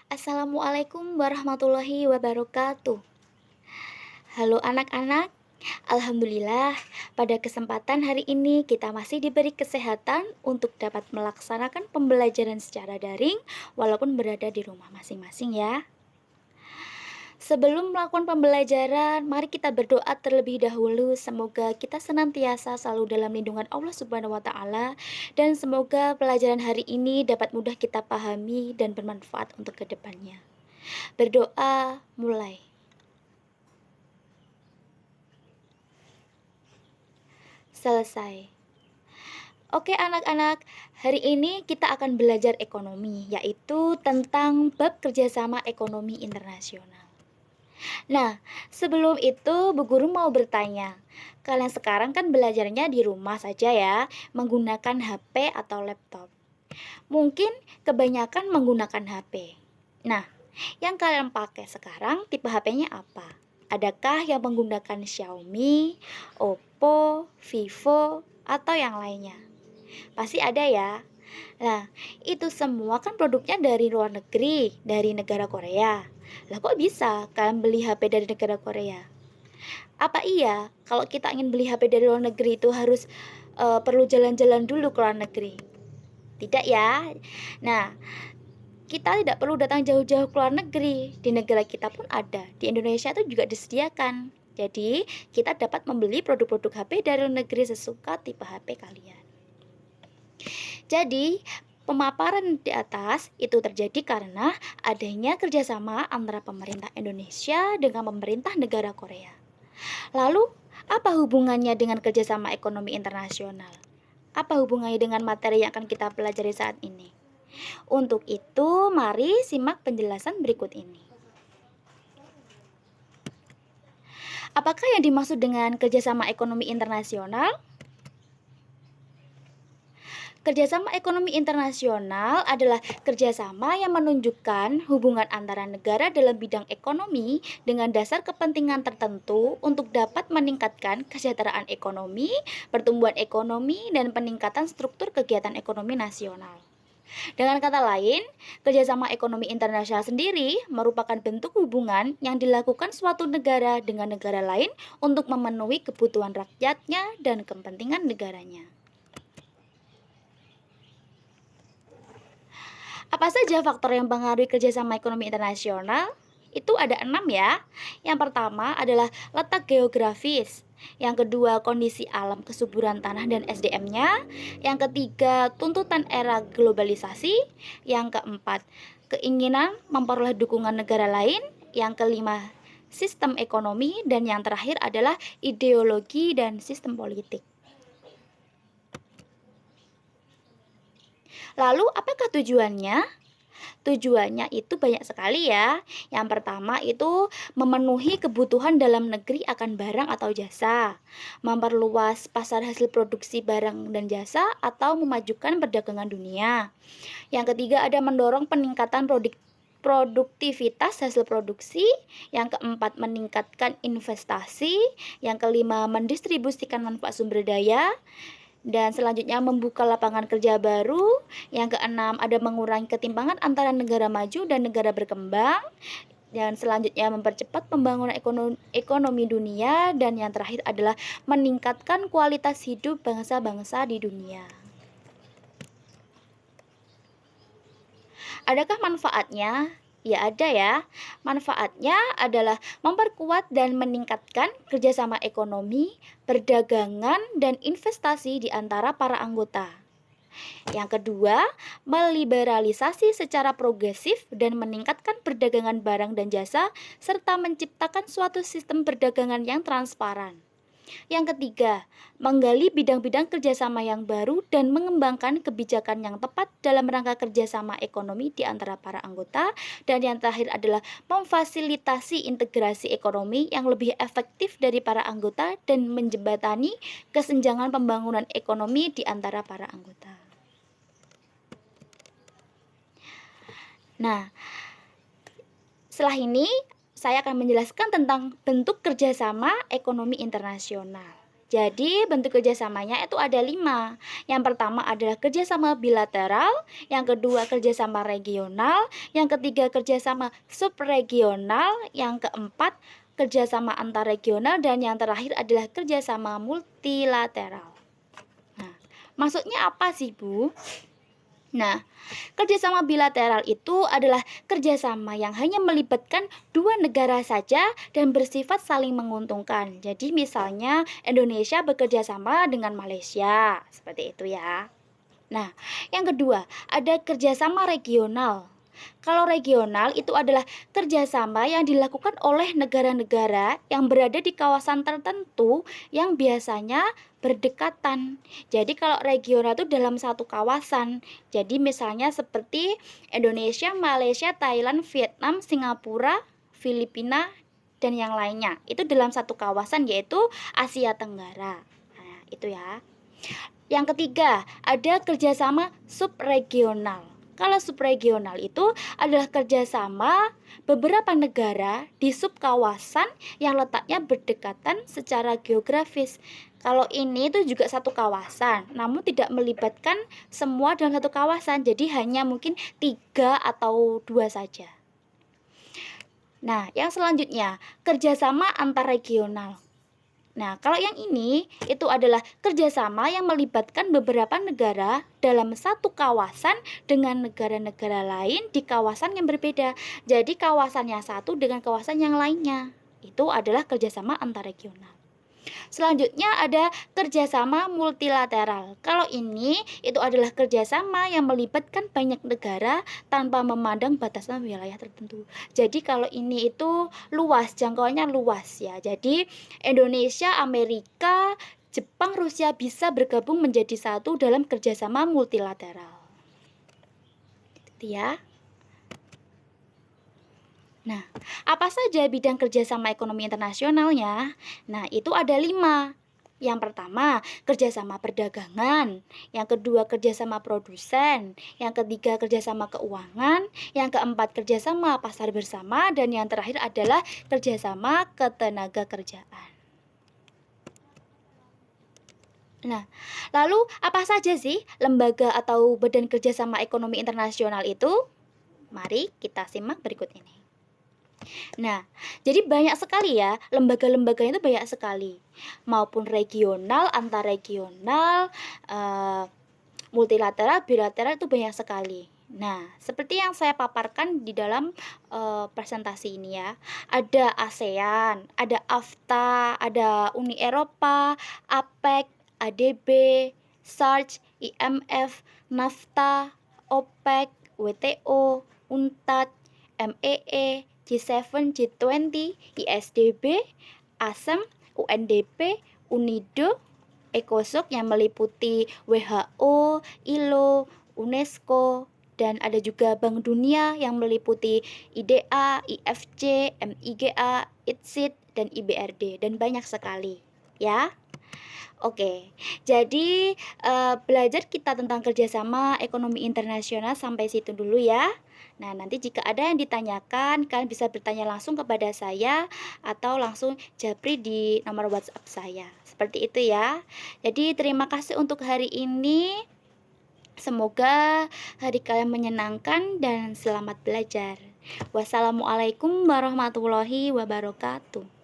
Assalamualaikum warahmatullahi wabarakatuh. Halo anak-anak, alhamdulillah pada kesempatan hari ini kita masih diberi kesehatan untuk dapat melaksanakan pembelajaran secara daring walaupun berada di rumah masing-masing ya. Sebelum melakukan pembelajaran, mari kita berdoa terlebih dahulu. Semoga kita senantiasa selalu dalam lindungan Allah Subhanahu wa Ta'ala, dan semoga pelajaran hari ini dapat mudah kita pahami dan bermanfaat untuk kedepannya. Berdoa, mulai. Selesai. Oke anak-anak, hari ini kita akan belajar ekonomi, yaitu tentang bab kerjasama ekonomi internasional. Nah, sebelum itu Bu Guru mau bertanya, kalian sekarang kan belajarnya di rumah saja ya, menggunakan HP atau laptop. Mungkin kebanyakan menggunakan HP. Nah, yang kalian pakai sekarang tipe HP-nya apa? Adakah yang menggunakan Xiaomi, Oppo, Vivo, atau yang lainnya? Pasti ada ya. Nah, itu semua kan produknya dari luar negeri, dari negara Korea. Lah kok bisa kalian beli HP dari negara Korea? Apa iya kalau kita ingin beli HP dari luar negeri itu harus perlu jalan-jalan dulu ke luar negeri? Tidak ya. Nah, kita tidak perlu datang jauh-jauh ke luar negeri. Di negara kita pun ada. Di Indonesia itu juga disediakan. Jadi, kita dapat membeli produk-produk HP dari luar negeri sesuka tipe HP kalian. Jadi, pemaparan di atas itu terjadi karena adanya kerjasama antara pemerintah Indonesia dengan pemerintah negara Korea. Lalu, apa hubungannya dengan kerjasama ekonomi internasional? Apa hubungannya dengan materi yang akan kita pelajari saat ini? Untuk itu, mari simak penjelasan berikut ini. Apakah yang dimaksud dengan kerjasama ekonomi internasional? Kerjasama ekonomi internasional adalah kerjasama yang menunjukkan hubungan antara negara dalam bidang ekonomi dengan dasar kepentingan tertentu untuk dapat meningkatkan kesejahteraan ekonomi, pertumbuhan ekonomi, dan peningkatan struktur kegiatan ekonomi nasional. Dengan kata lain, kerjasama ekonomi internasional sendiri merupakan bentuk hubungan yang dilakukan suatu negara dengan negara lain untuk memenuhi kebutuhan rakyatnya dan kepentingan negaranya. Apa saja faktor yang mempengaruhi kerjasama ekonomi internasional? Itu ada 6 ya. Yang pertama adalah letak geografis. Yang kedua, kondisi alam kesuburan tanah dan SDM-nya. Yang ketiga, tuntutan era globalisasi. Yang keempat, keinginan memperoleh dukungan negara lain. Yang kelima, sistem ekonomi. Dan yang terakhir adalah ideologi dan sistem politik. Lalu, apakah tujuannya? Tujuannya itu banyak sekali ya. Yang pertama itu memenuhi kebutuhan dalam negeri akan barang atau jasa, memperluas pasar hasil produksi barang dan jasa, atau memajukan perdagangan dunia. Yang ketiga ada mendorong peningkatan produktivitas hasil produksi. Yang keempat meningkatkan investasi. Yang kelima mendistribusikan manfaat sumber daya. Dan selanjutnya membuka lapangan kerja baru. Yang keenam ada mengurangi ketimpangan antara negara maju dan negara berkembang. Dan selanjutnya mempercepat pembangunan ekonomi dunia. Dan yang terakhir adalah meningkatkan kualitas hidup bangsa-bangsa di dunia. Adakah manfaatnya? Ya ada ya. Manfaatnya adalah memperkuat dan meningkatkan kerjasama ekonomi, perdagangan, dan investasi di antara para anggota. Yang kedua, meliberalisasi secara progresif dan meningkatkan perdagangan barang dan jasa, serta menciptakan suatu sistem perdagangan yang transparan. Yang ketiga, menggali bidang-bidang kerjasama yang baru dan mengembangkan kebijakan yang tepat dalam rangka kerjasama ekonomi di antara para anggota. Dan yang terakhir adalah memfasilitasi integrasi ekonomi yang lebih efektif dari para anggota dan menjembatani kesenjangan pembangunan ekonomi di antara para anggota. Nah, setelah ini saya akan menjelaskan tentang bentuk kerjasama ekonomi internasional. Jadi bentuk kerjasamanya itu ada 5. Yang pertama adalah kerjasama bilateral, yang kedua kerjasama regional, yang ketiga kerjasama subregional, yang keempat kerjasama antarregional, dan yang terakhir adalah kerjasama multilateral. Nah, maksudnya apa sih, Bu? Nah, kerjasama bilateral itu adalah kerjasama yang hanya melibatkan dua negara saja dan bersifat saling menguntungkan. Jadi misalnya Indonesia bekerja sama dengan Malaysia, seperti itu ya. Nah, yang kedua ada kerjasama regional. Kalau regional itu adalah kerjasama yang dilakukan oleh negara-negara yang berada di kawasan tertentu yang biasanya berdekatan. Jadi kalau regional itu dalam satu kawasan. Jadi misalnya seperti Indonesia, Malaysia, Thailand, Vietnam, Singapura, Filipina, dan yang lainnya. Itu dalam satu kawasan yaitu Asia Tenggara. Nah, itu ya. Yang ketiga, ada kerjasama subregional. Kalau subregional itu adalah kerjasama beberapa negara di subkawasan yang letaknya berdekatan secara geografis. Kalau ini itu juga satu kawasan, namun tidak melibatkan semua dalam satu kawasan, jadi hanya mungkin 3 atau 2 saja. Nah, yang selanjutnya, kerjasama antarregional. Nah, kalau yang ini itu adalah kerjasama yang melibatkan beberapa negara dalam satu kawasan dengan negara-negara lain di kawasan yang berbeda. Jadi kawasan yang satu dengan kawasan yang lainnya. Itu adalah kerjasama antarregional. Selanjutnya ada kerjasama multilateral. Kalau ini itu adalah kerjasama yang melibatkan banyak negara tanpa memandang batasan wilayah tertentu. Jadi kalau ini itu luas, jangkauannya luas ya. Jadi Indonesia, Amerika, Jepang, Rusia bisa bergabung menjadi satu dalam kerjasama multilateral. Gitu ya. Nah, apa saja bidang kerjasama ekonomi internasionalnya? Nah, itu ada 5. Yang pertama, kerjasama perdagangan. Yang kedua, kerjasama produsen. Yang ketiga, kerjasama keuangan. Yang keempat, kerjasama pasar bersama. Dan yang terakhir adalah kerjasama ketenaga kerjaan. Nah, lalu apa saja sih lembaga atau badan kerjasama ekonomi internasional itu? Mari kita simak berikut ini. Nah, jadi banyak sekali ya, lembaga-lembaganya itu banyak sekali. Maupun regional, antarregional, multilateral, bilateral itu banyak sekali. Nah, seperti yang saya paparkan di dalam presentasi ini ya, ada ASEAN, ada AFTA, ada Uni Eropa, APEC, ADB, SARC, IMF, NAFTA, OPEC, WTO, UNTAD, MEE, G7, G20, ISDB, ASEM, UNDP, UNIDO, ECOSOC yang meliputi WHO, ILO, UNESCO, dan ada juga Bank Dunia yang meliputi IDA, IFC, MIGA, ITSID, dan IBRD, dan banyak sekali ya. Oke, jadi belajar kita tentang kerjasama ekonomi internasional sampai situ dulu ya. Nah, nanti jika ada yang ditanyakan, kalian bisa bertanya langsung kepada saya atau langsung japri di nomor WhatsApp saya. Seperti itu ya. Jadi terima kasih untuk hari ini. Semoga hari kalian menyenangkan dan selamat belajar. Wassalamualaikum warahmatullahi wabarakatuh.